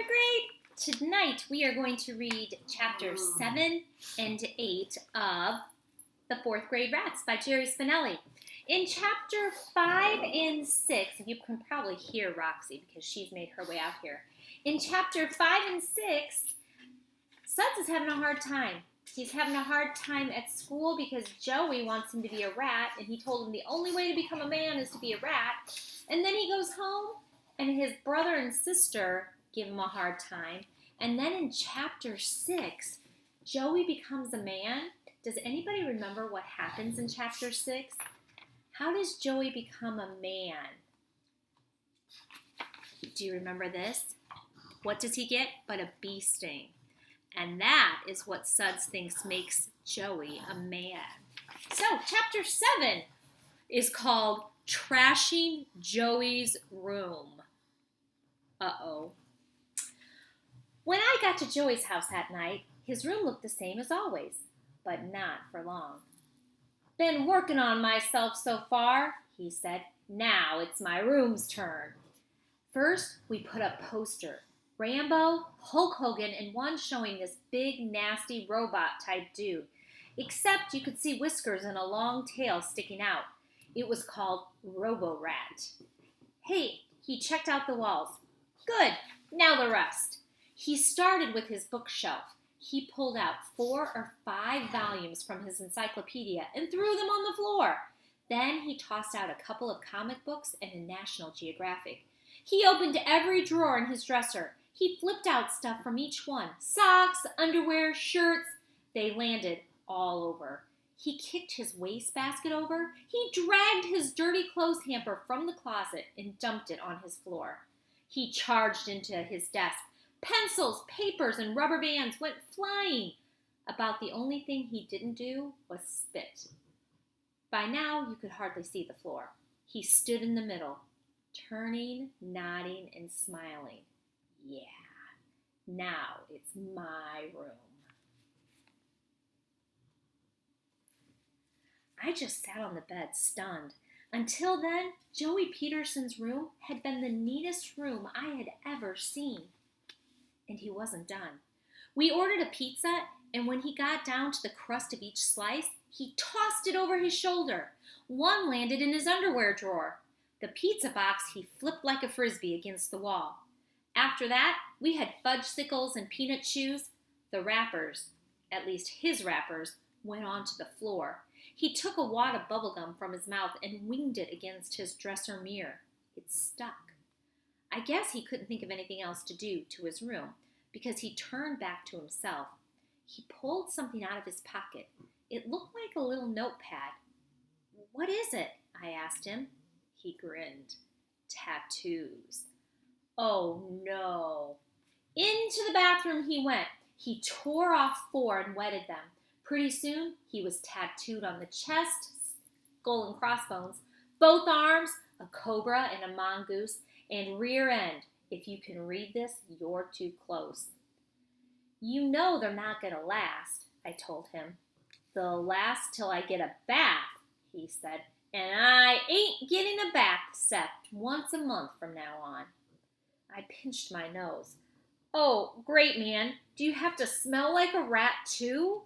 third grade. Tonight we are going to read chapters 7 and 8 of The Fourth Grade Rats by Jerry Spinelli. In chapter 5 and 6, you can probably hear Roxy because she's made her way out here. In chapter 5 and 6, Suds is having a hard time. He's having a hard time at school because Joey wants him to be a rat, and he told him the only way to become a man is to be a rat. And then he goes home, and his brother and sister give him a hard time. And then in chapter 6, Joey becomes a man. Does anybody remember what happens in chapter 6? How does Joey become a man? Do you remember this? What does he get but a bee sting? And that is what Suds thinks makes Joey a man. So, chapter 7 is called Trashing Joey's Room. Uh-oh. When I got to Joey's house that night, his room looked the same as always, but not for long. Been working on myself so far, he said. Now it's my room's turn. First, we put up a poster. Rambo, Hulk Hogan, and one showing this big, nasty robot-type dude. Except you could see whiskers and a long tail sticking out. It was called Robo-Rat. Hey, he checked out the walls. Good, now the rest. He started with his bookshelf. He pulled out 4 or 5 volumes from his encyclopedia and threw them on the floor. Then he tossed out a couple of comic books and a National Geographic. He opened every drawer in his dresser. He flipped out stuff from each one. Socks, underwear, shirts. They landed all over. He kicked his wastebasket over. He dragged his dirty clothes hamper from the closet and dumped it on his floor. He charged into his desk. Pencils, papers, and rubber bands went flying. About the only thing he didn't do was spit. By now, you could hardly see the floor. He stood in the middle, turning, nodding, and smiling. Yeah, now it's my room. I just sat on the bed, stunned. Until then, Joey Peterson's room had been the neatest room I had ever seen. And he wasn't done. We ordered a pizza, and when he got down to the crust of each slice, he tossed it over his shoulder. One landed in his underwear drawer. The pizza box he flipped like a frisbee against the wall. After that, we had fudgesicles and peanut chews. The wrappers, at least his wrappers, went onto the floor. He took a wad of bubblegum from his mouth and winged it against his dresser mirror. It stuck. I guess he couldn't think of anything else to do to his room because he turned back to himself. He pulled something out of his pocket. It looked like a little notepad. What is it? I asked him. He grinned. Tattoos. Oh no. Into the bathroom he went. He tore off 4 and wetted them. Pretty soon he was tattooed on the chest, skull and crossbones, both arms, a cobra and a mongoose, and rear end. If you can read this, you're too close. You know they're not going to last, I told him. They'll last till I get a bath, he said, and I ain't getting a bath except once a month from now on. I pinched my nose. Oh, great, man. Do you have to smell like a rat, too?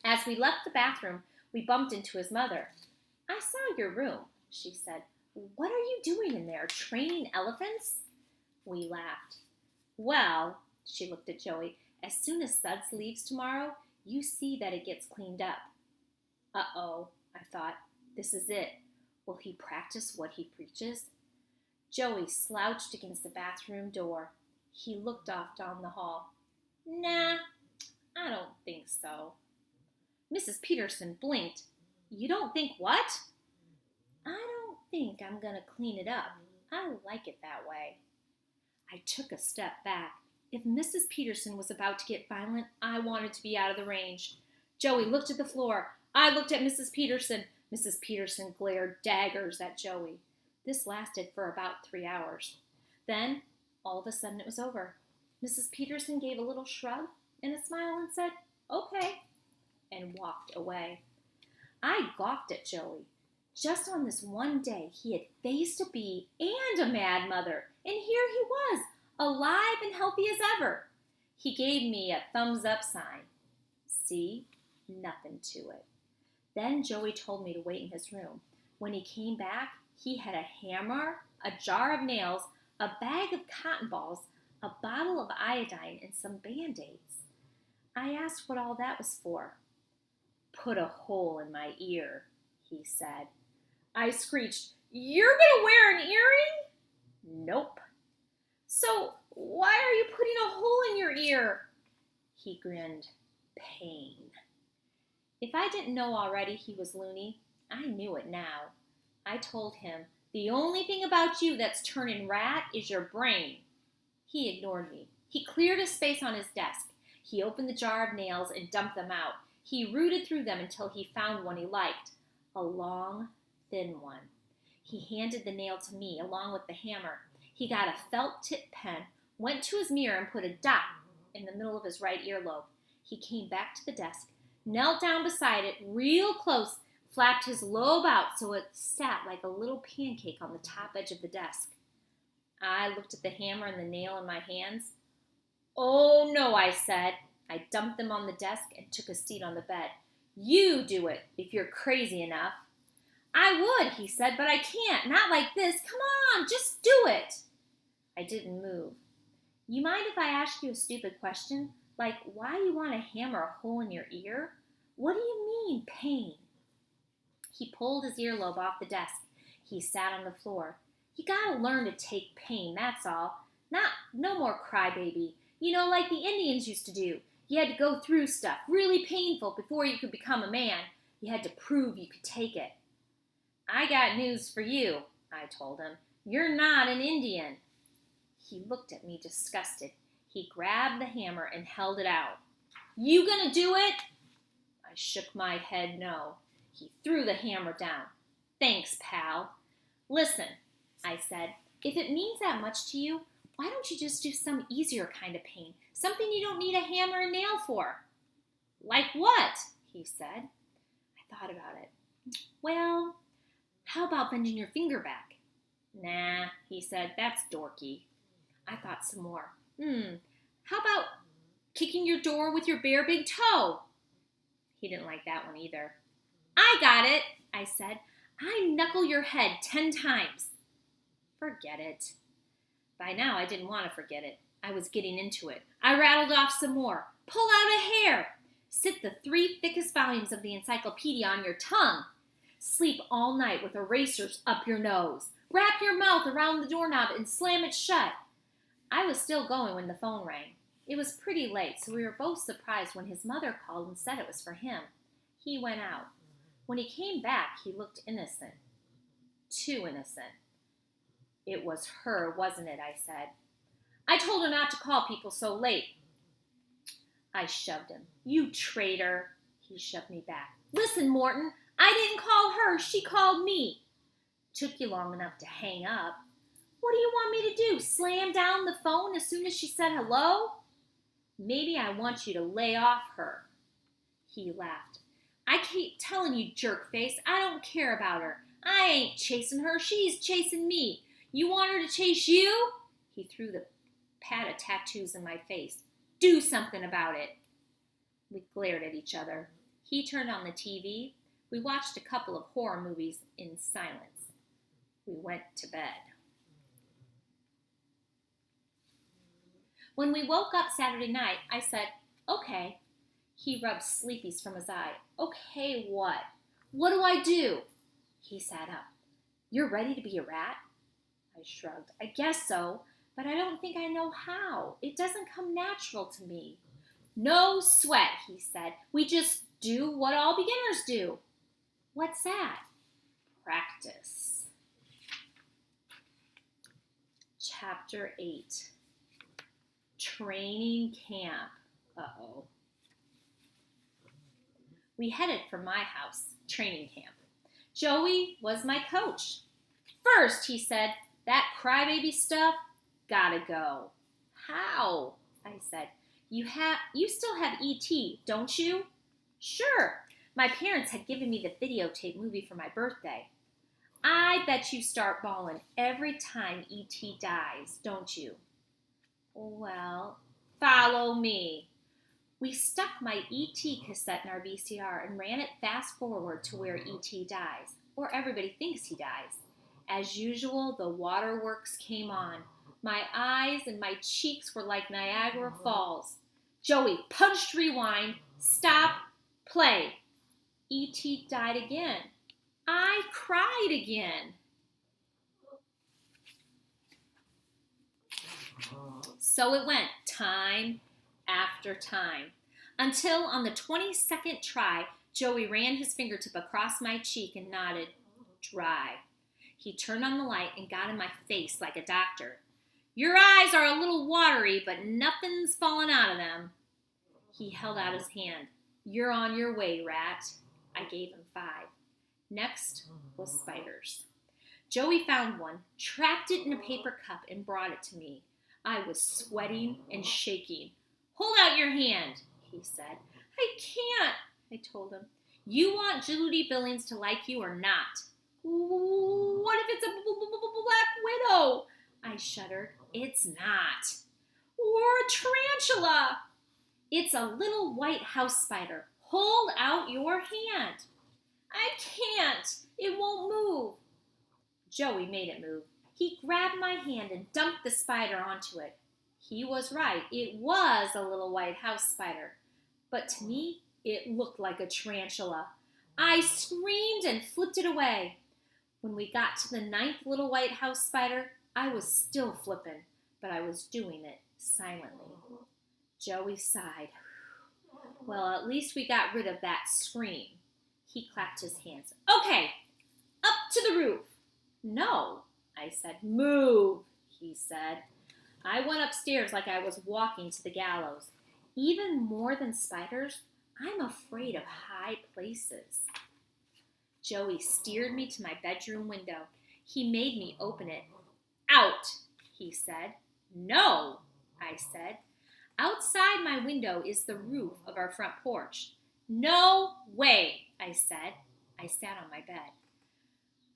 As we left the bathroom, we bumped into his mother. I saw your room, she said. What are you doing in there, training elephants? We laughed. Well, she looked at Joey, as soon as Suds leaves tomorrow, you see that it gets cleaned up. Uh-oh, I thought. This is it. Will he practice what he preaches? Joey slouched against the bathroom door. He looked off down the hall. Nah, I don't think so. Mrs. Peterson blinked. You don't think what? I don't think I'm going to clean it up. I like it that way. I took a step back. If Mrs. Peterson was about to get violent, I wanted to be out of the range. Joey looked at the floor. I looked at Mrs. Peterson. Mrs. Peterson glared daggers at Joey. This lasted for about 3 hours. Then, all of a sudden, it was over. Mrs. Peterson gave a little shrug and a smile and said, okay, and walked away. I gawked at Joey. Just on this one day, he had faced a bee and a mad mother, and here he was, alive and healthy as ever. He gave me a thumbs up sign. See? Nothing to it. Then Joey told me to wait in his room. When he came back, he had a hammer, a jar of nails, a bag of cotton balls, a bottle of iodine, and some Band-Aids. I asked what all that was for. Put a hole in my ear, he said. I screeched, You're going to wear an earring? Nope. So why are you putting a hole in your ear? He grinned. Pain. If I didn't know already he was loony, I knew it now. I told him, the only thing about you that's turning rat is your brain. He ignored me. He cleared a space on his desk. He opened the jar of nails and dumped them out. He rooted through them until he found one he liked, a long, thin one. He handed the nail to me along with the hammer. He got a felt tip pen, went to his mirror and put a dot in the middle of his right earlobe. He came back to the desk, knelt down beside it, real close, flapped his lobe out so it sat like a little pancake on the top edge of the desk. I looked at the hammer and the nail in my hands. Oh no, I said. I dumped them on the desk and took a seat on the bed. You do it, if you're crazy enough. I would, he said, but I can't. Not like this. Come on, just do it. I didn't move. You mind if I ask you a stupid question? Like, why you want to hammer a hole in your ear? What do you mean, pain? He pulled his earlobe off the desk. He sat on the floor. You gotta learn to take pain, that's all. No more crybaby. You know, like the Indians used to do. You had to go through stuff really painful before you could become a man. You had to prove you could take it. I got news for you, I told him. You're not an Indian. He looked at me disgusted. He grabbed the hammer and held it out. You gonna do it? I shook my head no. He threw the hammer down. Thanks, pal. Listen, I said, if it means that much to you, why don't you just do some easier kind of pain? Something you don't need a hammer and nail for. Like what? He said. I thought about it. Well, how about bending your finger back? Nah, he said, that's dorky. I thought some more. How about kicking your door with your bare big toe? He didn't like that one either. I got it, I said. I knuckle your head 10 times. Forget it. By now, I didn't want to forget it. I was getting into it. I rattled off some more. Pull out a hair. Sit the 3 thickest volumes of the encyclopedia on your tongue. Sleep all night with erasers up your nose. Wrap your mouth around the doorknob and slam it shut. I was still going when the phone rang. It was pretty late, so we were both surprised when his mother called and said it was for him. He went out. When he came back, he looked innocent. Too innocent. It was her, wasn't it, I said. I told her not to call people so late. I shoved him. You traitor. He shoved me back. Listen, Morton, I didn't call her. She called me. Took you long enough to hang up. What do you want me to do? Slam down the phone as soon as she said hello? Maybe I want you to lay off her. He laughed. I keep telling you, jerkface, I don't care about her. I ain't chasing her. She's chasing me. You want her to chase you? He threw the pad of tattoos in my face. Do something about it. We glared at each other. He turned on the TV. We watched a couple of horror movies in silence. We went to bed. When we woke up Saturday night, I said, okay. He rubbed sleepies from his eye. Okay, what? What do I do? He sat up. You're ready to be a rat? I shrugged. I guess so, but I don't think I know how. It doesn't come natural to me. No sweat, he said. We just do what all beginners do. What's that? Practice. Chapter 8. Training camp. Uh-oh. We headed for my house, training camp. Joey was my coach. First, he said, that crybaby stuff, gotta go. How? I said. You still have E.T., don't you? Sure. My parents had given me the videotape movie for my birthday. I bet you start bawling every time E.T. dies, don't you? Well, follow me. We stuck my E.T. cassette in our VCR and ran it fast forward to where E.T. dies, or everybody thinks he dies. As usual, the waterworks came on. My eyes and my cheeks were like Niagara Falls. Joey punched rewind, stop, play. E.T. died again. I cried again. So it went, time after time, until on the 22nd try, Joey ran his fingertip across my cheek and nodded, dry. He turned on the light and got in my face like a doctor. Your eyes are a little watery, but nothing's fallen out of them. He held out his hand. You're on your way, Rat. I gave him 5. Next was spiders. Joey found one, trapped it in a paper cup, and brought it to me. I was sweating and shaking. Hold out your hand, he said. I can't, I told him. You want Judy Billings to like you or not? What if it's a black widow? I shuddered. It's not. Or a tarantula. It's a little white house spider. Hold out your hand. I can't. It won't move. Joey made it move. He grabbed my hand and dumped the spider onto it. He was right. It was a little white house spider. But to me, it looked like a tarantula. I screamed and flipped it away. When we got to the 9th little white house spider, I was still flipping, but I was doing it silently. Joey sighed. Well, at least we got rid of that scream. He clapped his hands. Okay, up to the roof. No, I said. Move, he said. I went upstairs like I was walking to the gallows. Even more than spiders, I'm afraid of high places. Joey steered me to my bedroom window. He made me open it. Out, he said. No, I said. Outside my window is the roof of our front porch. No way, I said. I sat on my bed.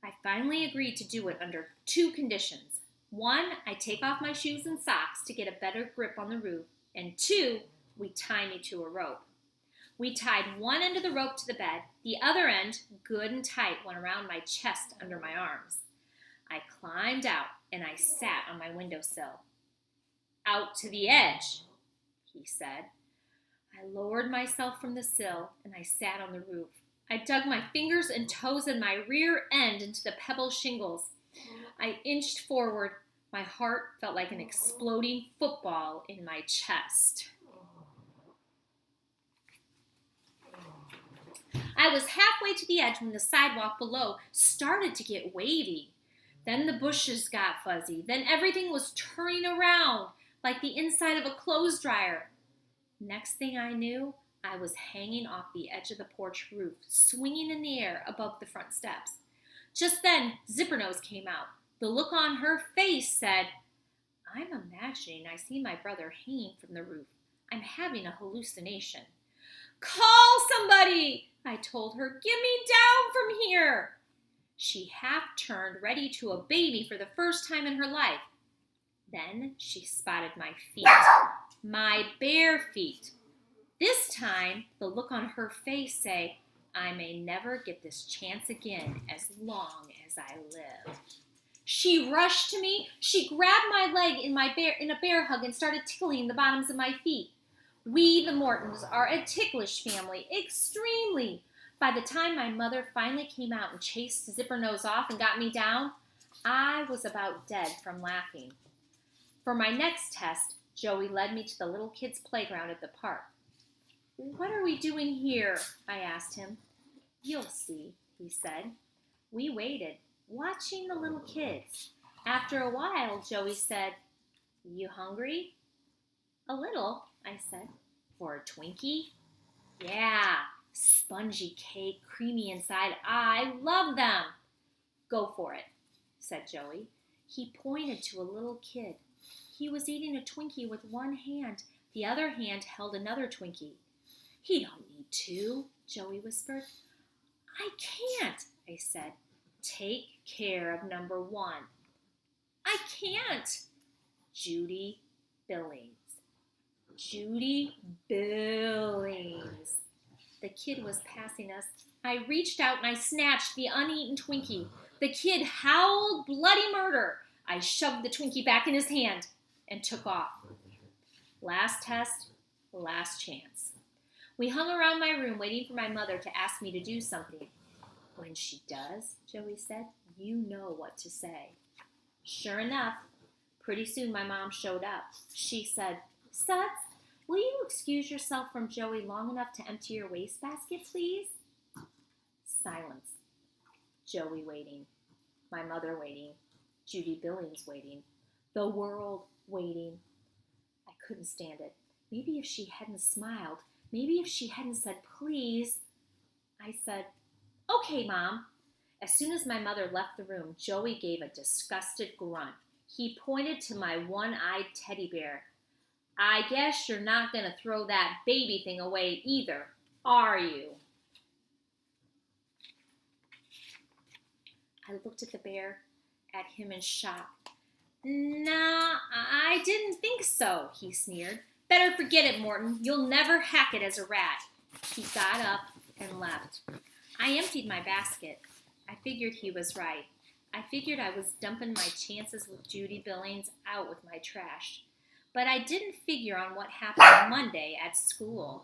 I finally agreed to do it under 2 conditions. 1, I take off my shoes and socks to get a better grip on the roof. And 2, we tie me to a rope. We tied one end of the rope to the bed. The other end, good and tight, went around my chest under my arms. I climbed out and I sat on my windowsill. Out to the edge, he said. I lowered myself from the sill and I sat on the roof. I dug my fingers and toes and my rear end into the pebble shingles. I inched forward. My heart felt like an exploding football in my chest. I was halfway to the edge when the sidewalk below started to get wavy. Then the bushes got fuzzy. Then everything was turning around like the inside of a clothes dryer. Next thing I knew, I was hanging off the edge of the porch roof, swinging in the air above the front steps. Just then, Zippernose came out. The look on her face said, I'm imagining I see my brother hanging from the roof. I'm having a hallucination. Call somebody, I told her. Get me down from here. She half turned, ready to obey me for the first time in her life. Then she spotted my feet, my bare feet. This time, the look on her face say, I may never get this chance again as long as I live. She rushed to me. She grabbed my leg in a bear hug and started tickling the bottoms of my feet. We, the Mortons, are a ticklish family, extremely. By the time my mother finally came out and chased Zippernose off and got me down, I was about dead from laughing. For my next test, Joey led me to the little kids' playground at the park. What are we doing here? I asked him. You'll see, he said. We waited, watching the little kids. After a while, Joey said, You hungry? A little, I said. For a Twinkie? Yeah, spongy cake, creamy inside. I love them. Go for it, said Joey. He pointed to a little kid. He was eating a Twinkie with one hand. The other hand held another Twinkie. He don't need 2, Joey whispered. I can't, I said. Take care of number 1. I can't. Judy, Billings. Judy Billings. The kid was passing us. I reached out and I snatched the uneaten Twinkie. The kid howled bloody murder. I shoved the Twinkie back in his hand and took off. Last test, last chance. We hung around my room waiting for my mother to ask me to do something. When she does, Joey said, you know what to say. Sure enough, pretty soon my mom showed up. She said, Suds, will you excuse yourself from Joey long enough to empty your wastebasket, please? Silence. Joey waiting. My mother waiting. Judy Billings waiting. The world waiting. I couldn't stand it. Maybe if she hadn't smiled, maybe if she hadn't said, please. I said, okay, Mom. As soon as my mother left the room, Joey gave a disgusted grunt. He pointed to my one-eyed teddy bear. I guess you're not going to throw that baby thing away either, are you? I looked at the bear, at him in shock. Nah, I didn't think so, he sneered. Better forget it, Morton. You'll never hack it as a rat. He got up and left. I emptied my basket. I figured he was right. I figured I was dumping my chances with Judy Billings out with my trash. But I didn't figure on what happened Monday at school.